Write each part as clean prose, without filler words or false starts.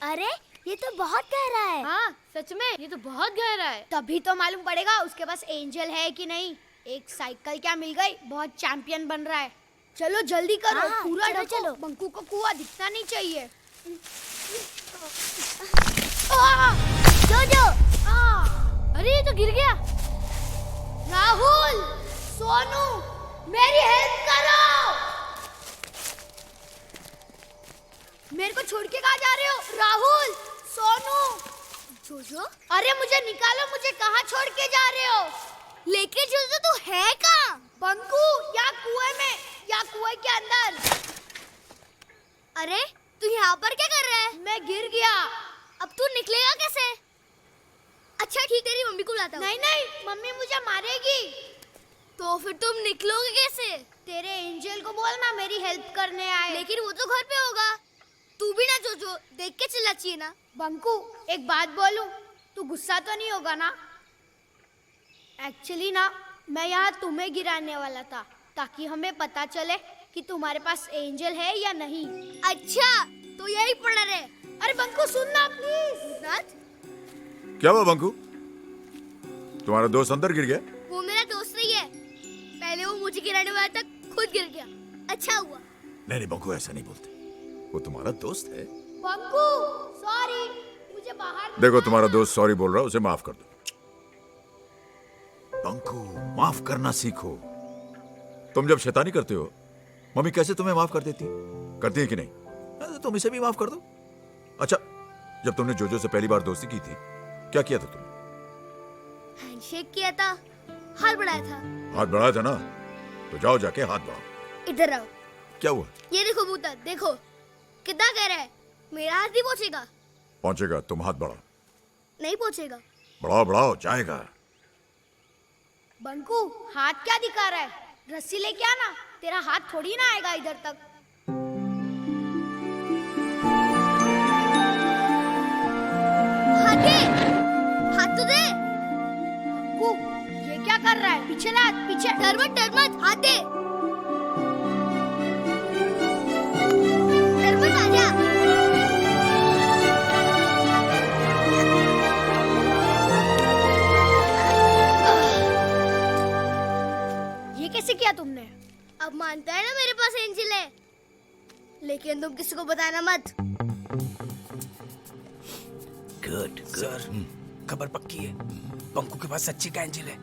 अरे ये तो बहुत गहरा है। हाँ सच में ये तो बहुत गहरा है। तभी तो मालूम पड़ेगा उसके पास एंजल है कि नहीं। एक साइकिल क्या मिल गई, बहुत चैंपियन बन रहा है। चलो जल्दी करो। हाँ, पूरा चलो, ढको। चलो। बंकू को कुआं दिखना नहीं चाहिए। जो अरे ये तो गिर गया। राहुल, सोनू, मेरी हेल्प करो। मेरे को छोड़ के कहाँ जा रहे हो? राहुल, सोनू, जोजो, अरे मुझे निकालो। मुझे कहाँ छोड़ के जा रहे हो? लेके जोजो तू है कहाँ? बंकू, या कुएं में या कुएं के अंदर। अरे तू यहाँ पर क्या कर रहा है? मैं गिर गया। अब तू निकलेगा कैसे? अच्छा ठीक, तेरी मम्मी को बुलाता हूँ। नहीं नहीं, मम्मी मुझे मारेगी। तो फिर तुम निकलोगे कैसे? तेरे एंजल को बोलना मेरी हेल्प करने आए। लेकिन वो तो घर पे होगा। तू भी ना जोजो, देख के चलना चाहिए ना। बंकू एक बात बोलूं, तू गुस्सा तो नहीं होगा ना? एक्चुअली ना मैं यहाँ तुम्हें गिराने वाला था, ताकि हमें पता चले कि तुम्हारे पास एंजल है या नहीं। अच्छा तो यही पड़ा रहे। अरे बंकू सुनना प्लीज। क्या हुआ बंकू? तुम्हारा दोस्त अंदर गिर गया? वो मेरा दोस्त नहीं है। पहले वो मुझे गिराने वाला था, खुद गिर गया। अच्छा हुआ। नहीं नहीं बंकू, ऐसा नहीं बोलते। वो तुम्हारा दोस्त है। बंकू सॉरी, मुझे बाहर। देखो तुम्हारा दोस्त सॉरी बोल रहा है, उसे माफ कर दो। बंकू माफ करना सीखो। तुम जब शैतानी करते हो, मम्मी कैसे तुम्हें माफ कर देती? करती है कि नहीं? तुम इसे भी माफ कर दो। अच्छा, जब तुमने जोजो से पहली बार दोस्ती की थी, क्या किया था तुमने? हैंडशेक किया था, हाथ बढ़ाया था। हाथ बढ़ाया था ना? तो जाओ जाके हाथ बढ़ाओ। इधर आओ। क्या हुआ? ये देखो भूता, देखो कितना कह रहा है। मेरा हाथ नहीं पहुंचेगा। पहुंचेगा, तुम हाथ बढ़ाओ। नहीं पहुंचेगा। बढ़ाओ बढ़ाओ, जाएगा। बंकू हाथ क्या दिखा रहा है? रस्सी लेके आना, तेरा हाथ थोड़ी ना आएगा इधर तक। हाथ दे, हाथ तो दे। बंकू ये क्या कर रहा है? पीछे ला, पीछे। डर मत, हाथ दे। डर मत, आजा। ये कैसे किया तुमने? अब मानता है ना मेरे पास एंजल है, लेकिन तुम किसी को बताना मत। गुड सर, खबर पक्की है। बंकू के पास सच्ची का एंजल है,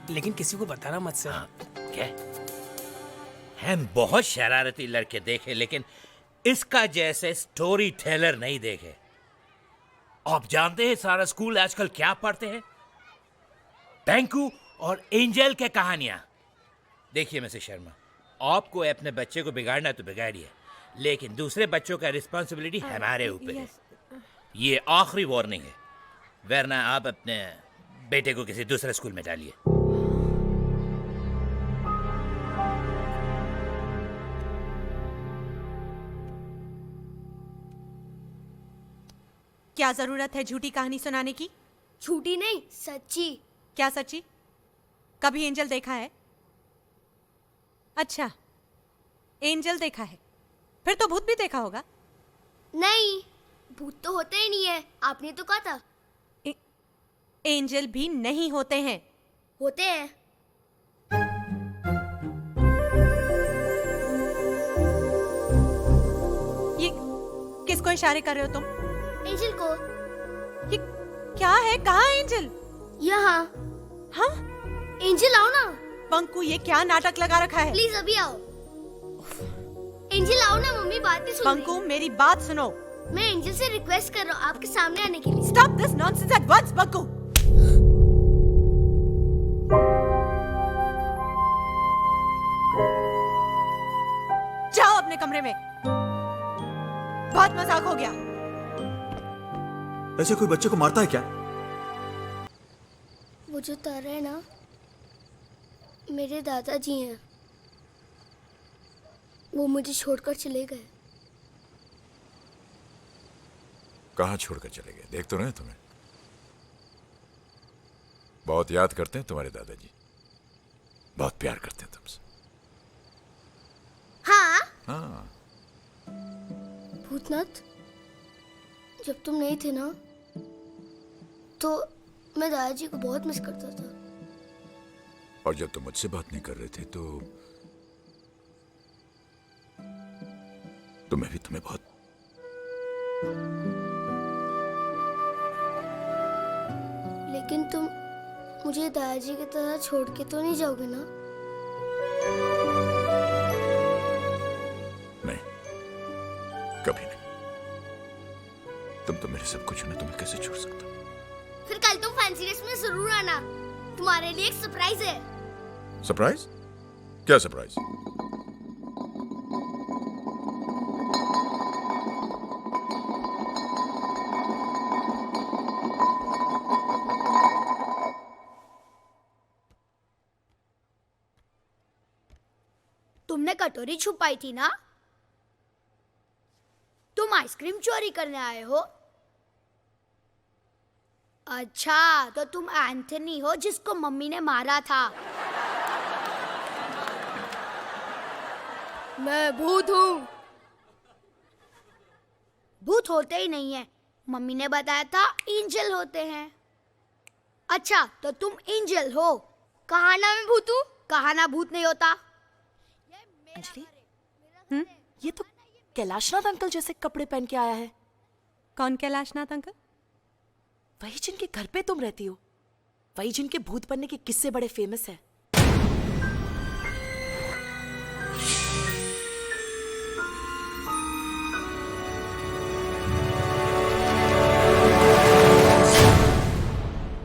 लेकिन किसी को बताना मत सर। हाँ, क्या? हम बहुत शरारती लड़के देखे, लेकिन इसका जैसे स्टोरी टेलर नहीं देखे। आप जानते हैं सारा स्कूल आजकल क्या पढ़ते हैं? बंकू और एंजल के कहानियां। देखिए मिसेस शर्मा, आपको अपने बच्चे को बिगाड़ना तो बिगाड़िए, लेकिन दूसरे बच्चों का रिस्पॉन्सिबिलिटी हमारे ऊपर है। ये आखिरी वार्निंग है, वरना आप अपने बेटे को किसी दूसरे स्कूल में डालिए। क्या जरूरत है झूठी कहानी सुनाने की? झूठी नहीं, सच्ची। क्या सच्ची? कभी एंजल देखा है? अच्छा, एंजल देखा है, फिर तो भूत भी देखा होगा। नहीं, भूत तो होते ही नहीं है, आपने तो कहा था। एंजल भी नहीं होते हैं। होते हैं। ये किसको इशारे कर रहे हो तुम? एंजल को। ये क्या है? कहाँ है एंजल? यहाँ। हाँ? एंजल आओ ना। बंकू ये क्या नाटक लगा रखा है? प्लीज अभी आओ। एंजल आओ ना, मम्मी बात नहीं सुन रही। बंकू मेरी बात सुनो। मैं एंजल से रिक्वेस्ट कर रहा हूँ आपके सामने आने के लिए। Stop this nonsense at once, Banku. जाओ अपने कमरे में। बहुत मजाक हो गया। ऐसे कोई बच्चे को मारता है क्या? वो जो तारा है ना, मेरे दादाजी हैं। वो मुझे छोड़कर चले गए। कहाँ छोड़कर चले गए? देख तो रहे हैं तुम्हें। बहुत याद करते हैं तुम्हारे दादाजी, बहुत प्यार करते हैं तुमसे। हाँ? हाँ। भूतनाथ, जब तुम नहीं थे ना तो मैं दादाजी को बहुत मिस करता था। और जब तुम मुझसे बात नहीं कर रहे थे तो मैं भी तुम्हें बहुत। लेकिन तुम मुझे दादाजी की तरह छोड़ के तो नहीं जाओगे ना? नहीं, कभी नहीं। तुम तो मेरे सब कुछ हो ना, तुम्हें कैसे छोड़ सकता? फिर कल तुम फैंसी ड्रेस में जरूर आना, तुम्हारे लिए एक सरप्राइज है। सरप्राइज? क्या सरप्राइज? तुमने कटोरी छुपाई थी ना? तुम आइसक्रीम चोरी करने आए हो? अच्छा, तो तुम एंथनी हो जिसको मम्मी ने मारा था। मैं भूत हूँ। भूत होते ही नहीं है, मम्मी ने बताया था एंजल होते हैं। अच्छा, तो तुम एंजल हो। कहा ना मैं भूत हूँ? कहा ना भूत नहीं होता? अंजलि, ये तो कैलाशनाथ अंकल जैसे कपड़े पहन के आया है। कौन कैलाशनाथ अंकल? वही जिनके घर पे तुम रहती हो, वही जिनके भूत बनने के किस्से बड़े फेमस है।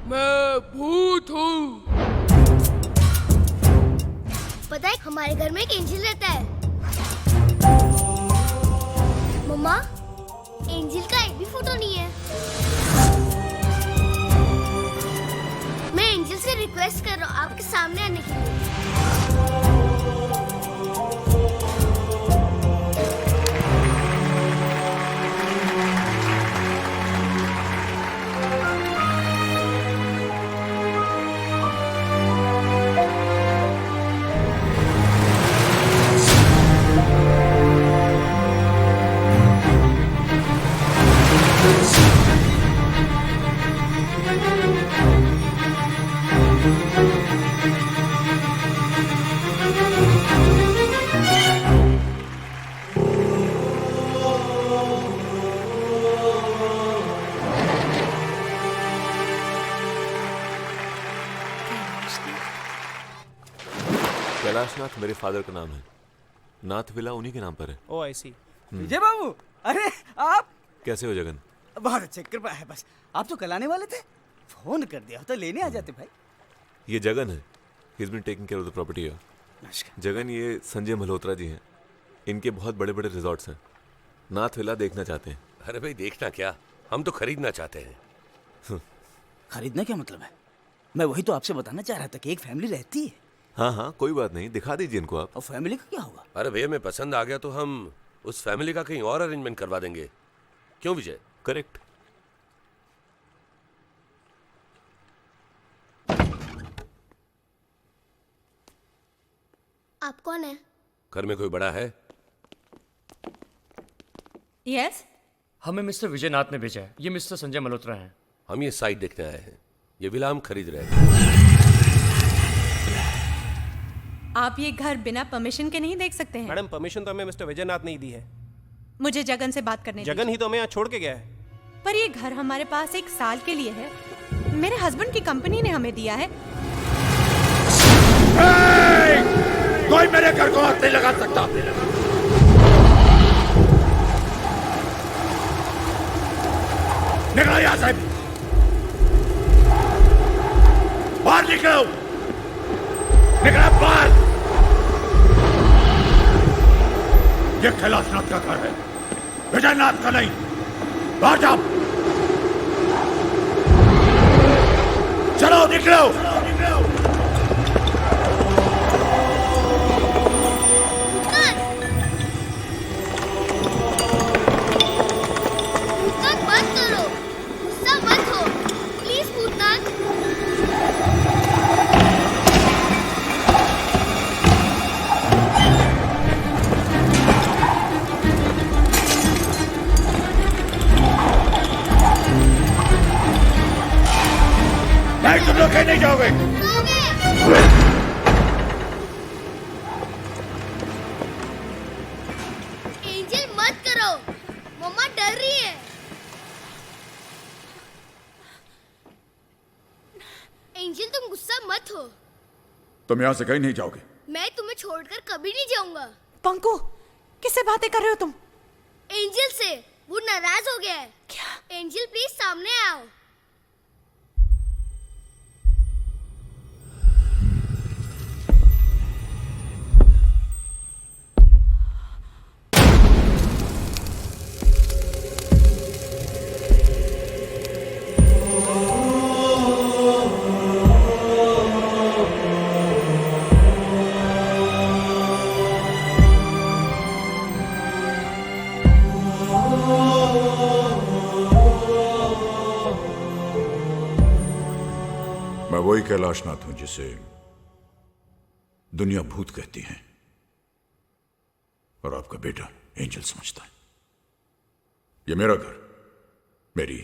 मैं भूत हूँ। पता है हमारे घर में एक एंजल रहता है। मम्मा, एंजल का एक भी फोटो नहीं है। मैं एंजल से रिक्वेस्ट कर रहा हूँ आपके सामने आने के लिए। कैलाशनाथ मेरे फादर का नाम है। नाथ विला उन्हीं के नाम पर है। ओ आई सी। विजय बाबू, अरे आप कैसे हो जगन? बहुत अच्छे, कृपा है। बस आप तो कल आने वाले थे, फोन कर दिया तो लेने आ जाते भाई। ये जगन है। He is been taking care of the property here. नमस्कार। जगन, ये संजय मल्होत्रा जी हैं। इनके बहुत बड़े बड़े रिजॉर्ट्स हैं। नाथ विला देखना चाहते हैं। अरे भाई, देखना क्या, हम तो खरीदना चाहते हैं। खरीदना क्या मतलब है? मैं वही तो आपसे बताना चाह रहा था कि एक फैमिली रहती है। हाँ हाँ, कोई बात नहीं, दिखा दीजिए इनको आप। और फैमिली का क्या होगा? अरे भैया, मैं पसंद आ गया तो हम उस फैमिली का कहीं और अरेंजमेंट करवा देंगे। क्यों विजय? करेक्ट। आप कौन है? घर में कोई बड़ा है? यस, हमें मिस्टर विजयनाथ ने भेजा है। ये मिस्टर संजय मल्होत्रा हैं। हम ये साइट देखने आए हैं। ये विला हम खरीद रहे हैं। आप ये घर बिना परमिशन के नहीं देख सकते हैं। मैडम, परमिशन तो हमें मिस्टर विजयनाथ ने ही दी है। मुझे जगन से बात करने जगन ही तो हमें यहाँ छोड़ के गया है। दीजिए। पर ये घर हमारे पास 1 साल के लिए है। मेरे हस्बैंड की कंपनी ने हमें दिया है। कोई मेरे घर को हाथ नहीं लगा सकता। निकलो यहाँ से, बाहर निकलो, निकलो बाहर। ये कैलाशनाथ का घर है, विजयनाथ का नहीं। बाहर जाओ, चलो निकलो। मत करो, गुस्सा मत हो, प्लीज भूतनाथ। कहीं नहीं जाओगे। एंजल मत करो, मम्मा डर रही है। एंजल तुम गुस्सा मत हो, तुम यहाँ से कहीं नहीं जाओगे। मैं तुम्हें छोड़कर कभी नहीं जाऊंगा। पंकु, किससे बातें कर रहे हो तुम? एंजल से, वो नाराज हो गया है। क्या? एंजल प्लीज सामने आओ। मैं वही कैलाशनाथ हूं जिसे दुनिया भूत कहती है और आपका बेटा एंजल समझता है। ये मेरा घर, मेरी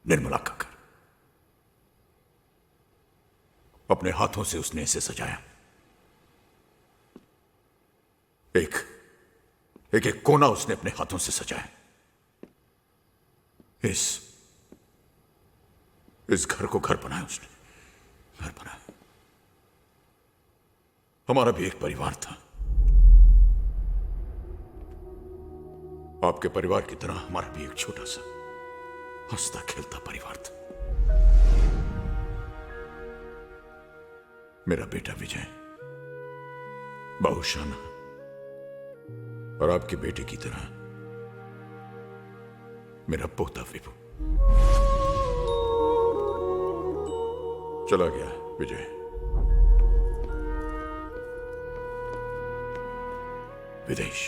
निर्मला का घर। अपने हाथों से उसने इसे सजाया। एक एक एक कोना उसने अपने हाथों से सजाया। इस घर को घर बनाया उसने, घर बनाया। हमारा भी एक परिवार था, आपके परिवार की तरह हमारा भी एक छोटा सा हंसता खेलता परिवार था। मेरा बेटा विजय बहुशाना और आपके बेटे की तरह मेरा पोता विभू। चला गया विजय। विदेश,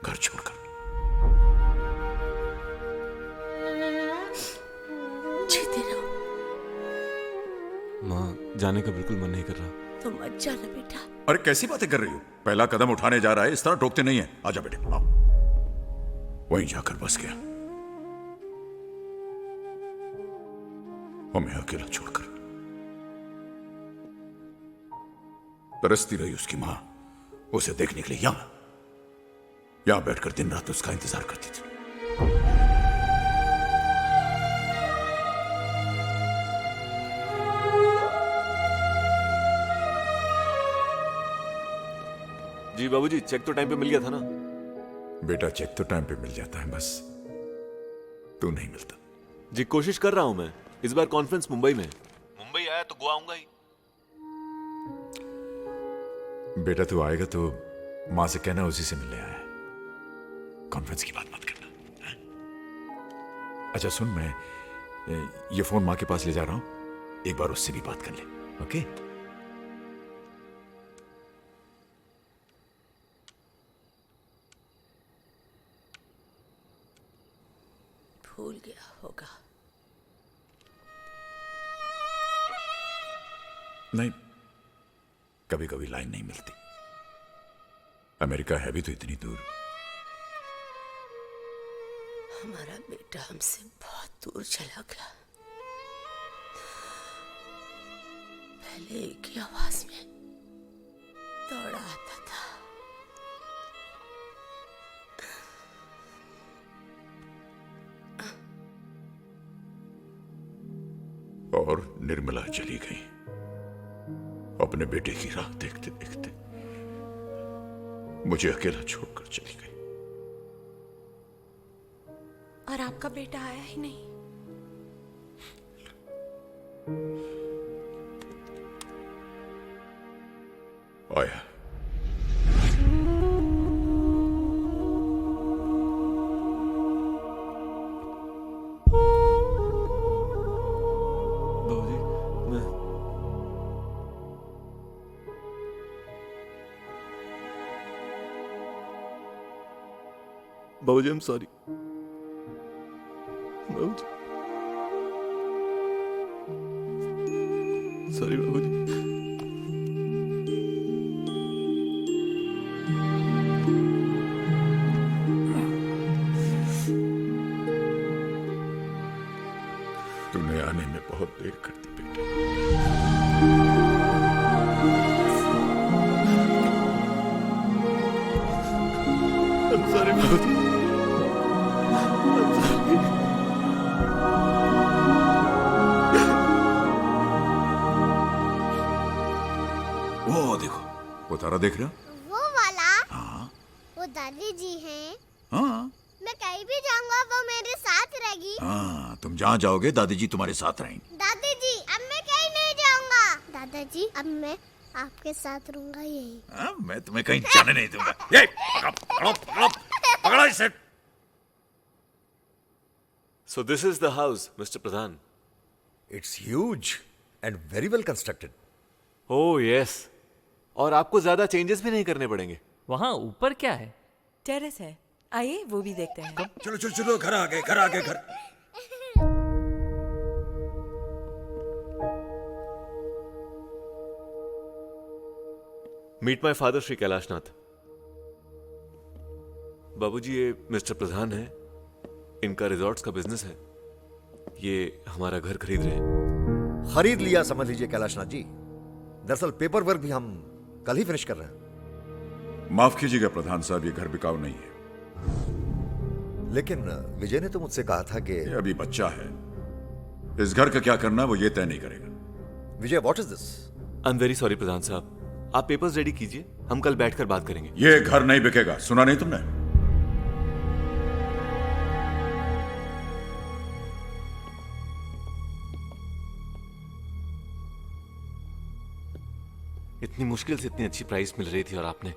घर छोड़कर। जीते रहो। माँ, जाने का बिल्कुल मन नहीं कर रहा। तो मत जाना बेटा। अरे कैसी बातें कर रही हो? पहला कदम उठाने जा रहा है, इस तरह टोकते नहीं है। आजा बेटे, आओ। वहीं जाकर बस गया, हमें अकेला छोड़कर। तरसती रही उसकी मां उसे देखने के लिए। यहां बैठकर दिन रात उसका इंतजार करती थी। जी बाबूजी, चेक तो टाइम पे मिल गया था ना? बेटा, चेक तो टाइम पे मिल जाता है, बस तू नहीं मिलता। जी कोशिश कर रहा हूं मैं। इस बार कॉन्फ्रेंस मुंबई में। मुंबई आया तो गोवा आऊंगा ही। बेटा तू आएगा तो मां से कहना उसी से मिलने आया है। कॉन्फ्रेंस की बात मत करना, है? अच्छा सुन, मैं ये फोन मां के पास ले जा रहा हूं, एक बार उससे भी बात कर ले। ओके? भूल गया होगा। नहीं, कभी कभी लाइन नहीं मिलती। अमेरिका है भी तो इतनी दूर। हमारा बेटा हमसे बहुत दूर चला गया। पहले एक ही आवाज में दौड़ा आता था। और निर्मला चली गई अपने बेटे की राह देखते देखते। मुझे अकेला छोड़कर चली गई। और आपका बेटा आया ही नहीं। आया। बाबूजी, मैं बाबूजी, I'm sorry। बाबूजी, सॉरी बाबूजी। तूने आने में बहुत देर कर दी बेटा। वो तारा देख रहे हो? वो वाला? हाँ वो दादी जी हैं। हाँ मैं कहीं भी जाऊंगा वो मेरे साथ रहेगी। हाँ, तुम जहाँ जाओगे दादी जी तुम्हारे साथ रहेंगी। दादी जी अब मैं कहीं नहीं जाऊंगा। दादाजी अब मैं आपके साथ रहूंगा यही। हाँ, मैं तुम्हें कहीं जाने नहीं दूंगा। ये पकड़ो इसे। So this is the house, Mr. Pradhan. It's huge and very well constructed. Oh yes. और आपको ज्यादा चेंजेस भी नहीं करने पड़ेंगे। वहाँ ऊपर क्या है? टेरेस है, आइए वो भी देखते हैं। चलो चलो चलो, घर आ गए, घर आ गए, घर। Meet my father Shri Kailashnath. बाबूजी, ये मिस्टर प्रधान है, इनका रिजॉर्ट्स का बिजनेस है। ये हमारा घर खरीद रहे हैं। खरीद लिया समझ लीजिए कैलाशनाथ जी। दरअसल पेपर वर्क भी हम कल ही फिनिश कर रहे हैं। माफ कीजिएगा प्रधान साहब, ये घर बिकाऊ नहीं है। लेकिन विजय ने तो मुझसे कहा था कि ये अभी बच्चा है, इस घर का क्या करना वो ये तय नहीं करेगा। Vijay, what is this? I am very sorry प्रधान साहब, आप पेपर्स रेडी कीजिए, हम कल बैठकर बात करेंगे। ये घर नहीं बिकेगा, सुना नहीं तुमने? इतनी मुश्किल से इतनी अच्छी प्राइस मिल रही थी और आपने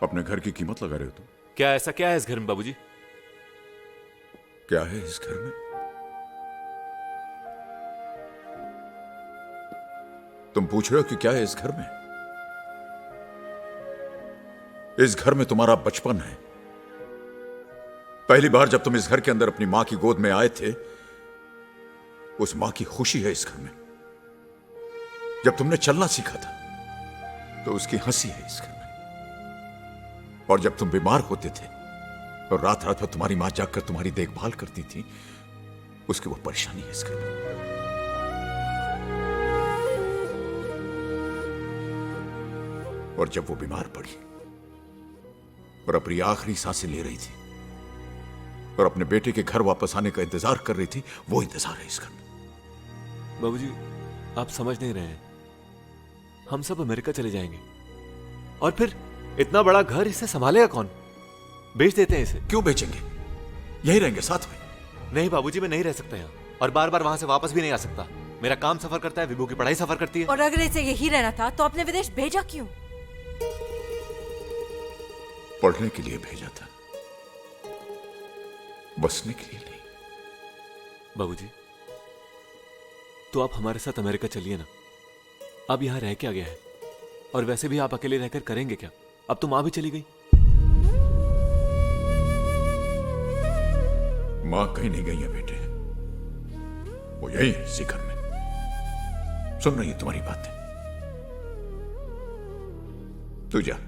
अपने घर की कीमत लगा रहे हो तुम। क्या ऐसा क्या है इस घर में बाबूजी? क्या है इस घर में? तुम पूछ रहे हो कि क्या है इस घर में? इस घर में तुम्हारा बचपन है। पहली बार जब तुम इस घर के अंदर अपनी मां की गोद में आए थे, उस मां की खुशी है इस घर में। जब तुमने चलना सीखा था तो उसकी हंसी है इस घर में। और जब तुम बीमार होते थे और रात रात भर तुम्हारी मां जागकर तुम्हारी देखभाल करती थी, उसकी वो परेशानी है इस घर में। और जब वो बीमार पड़ी और अपनी आखिरी सांसें ले रही थी और अपने बेटे के घर वापस आने का इंतजार कर रही थी, वो इंतजार है इस घर में। बाबूजी, आप समझ नहीं रहे हैं, हम सब अमेरिका चले जाएंगे और फिर इतना बड़ा घर, इसे संभालेगा कौन? बेच देते हैं इसे। क्यों बेचेंगे? यही रहेंगे साथ में। नहीं बाबूजी, मैं नहीं रह सकता यहाँ और बार बार वहां से वापस भी नहीं आ सकता। मेरा काम सफर करता है, विभू की पढ़ाई सफर करती है। और अगर इसे यही रहना था तो आपने विदेश भेजा क्यों? पढ़ने के लिए भेजा था, बसने के लिए नहीं। बाबूजी, तो आप हमारे साथ अमेरिका चलिए ना। अब यहां रह के आ गया है और वैसे भी आप अकेले रहकर करेंगे क्या? अब तो मां भी चली गई। मां कहीं नहीं गई है बेटे, वो यही है इसी घर में। सुन रही है तुम्हारी बातें। तू जा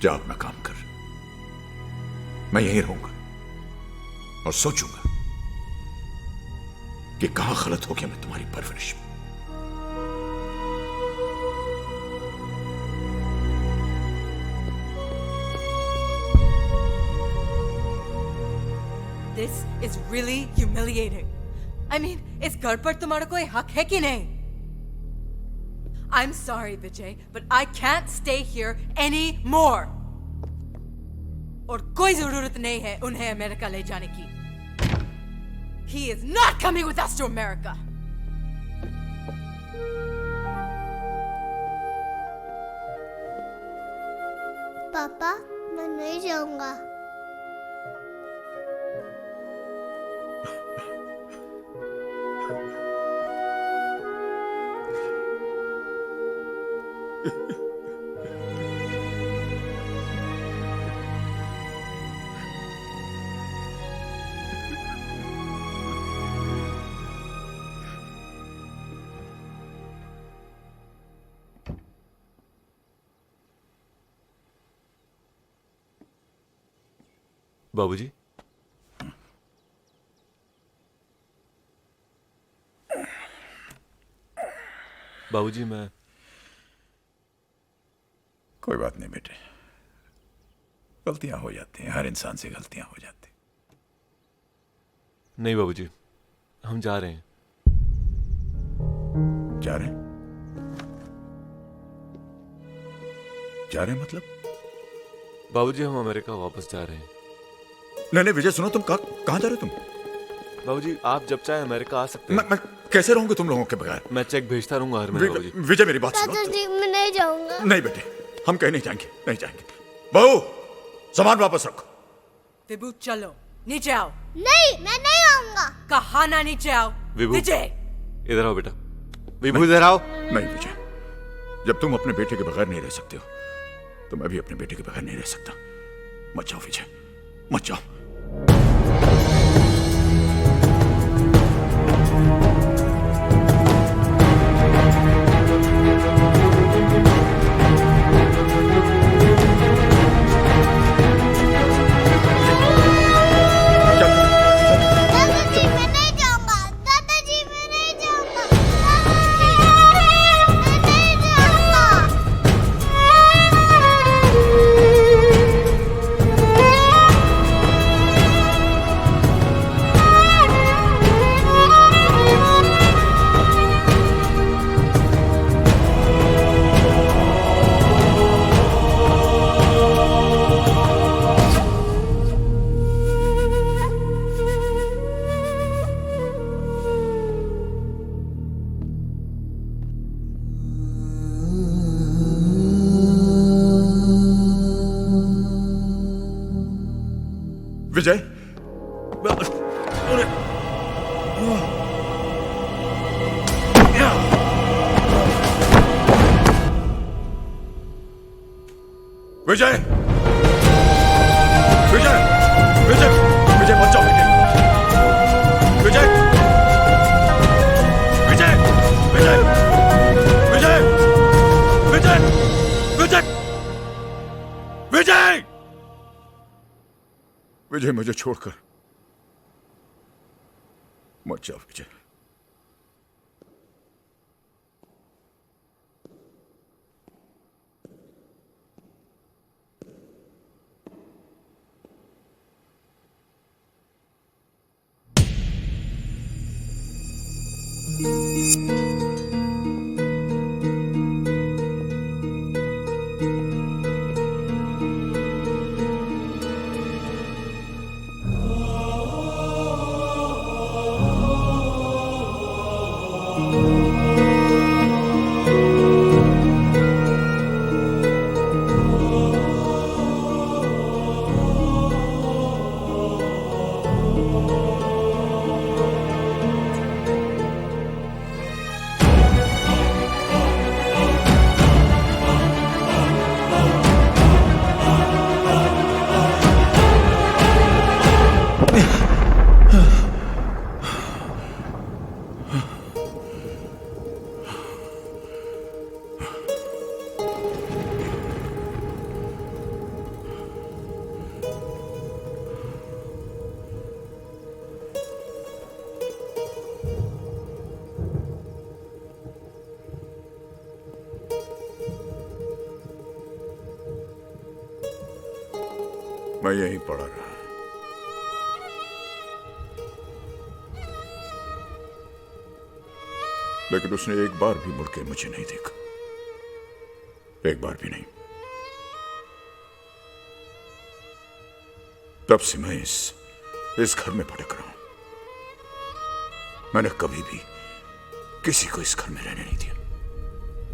जा, अपना काम कर। मैं यहीं रहूंगा और सोचूंगा कि कहां गलत हो गया मैं तुम्हारी परवरिश में। This is really humiliating. I mean, इस घर पर तुम्हारा कोई हक है कि नहीं? I'm sorry, Vijay, but I can't stay here anymore. और कोई जरूरत नहीं है उन्हें अमेरिका ले जाने की। He is not coming with us to America. पापा, मैं नहीं जाऊंगा। बाबूजी, बाबूजी, मैं कोई बात नहीं बेटे, गलतियां हो जाती हैं, हर इंसान से गलतियां हो जाती। नहीं बाबूजी, हम जा रहे हैं। जा रहे हैं? जा रहे हैं मतलब? बाबूजी हम अमेरिका वापस जा रहे हैं। नहीं विजय सुनो, तुम कहाँ जा रहे हो तुम? बाबूजी आप जब चाहे अमेरिका आ सकते हैं। मैं कैसे रहूंगा तुम लोगों के बगैर? मैं चेक भेजता रहूंगा हर महीने बाबूजी। विजय मेरी बात सुनो। दादाजी मैं नहीं जाऊंगा। नहीं बेटे, हम कहीं नहीं जाएंगे, नहीं जाएंगे। बहू सामान वापस रखो। विभू चलो नीचे आओ। नहीं मैं नहीं आऊंगा। कहा ना नीचे आओ। विभू विजय इधर आओ बेटा। विभू इधर आओ। नहीं विजय, जब तुम अपने बेटे के बगैर नहीं रह सकते हो तो मैं भी अपने बेटे के बगैर नहीं रह सकता। मत जाओ विजय, मत जाओ। दादाजी मैं नहीं जाऊंगा। दादाजी मैं नहीं जाऊंगा। मैं नहीं जाऊंगा। विजय विजय विजय विजय विजय मत जाओ बेटे। विजय विजय विजय विजय विजय विजय विजय विजय मुझे छोड़कर मत जाओ विजय। मैं यहीं पड़ा रहा। लेकिन उसने एक बार भी मुड़ के मुझे नहीं देखा, एक बार भी नहीं। तब से मैं इस घर में भटक रहा हूं। मैंने कभी भी किसी को इस घर में रहने नहीं दिया।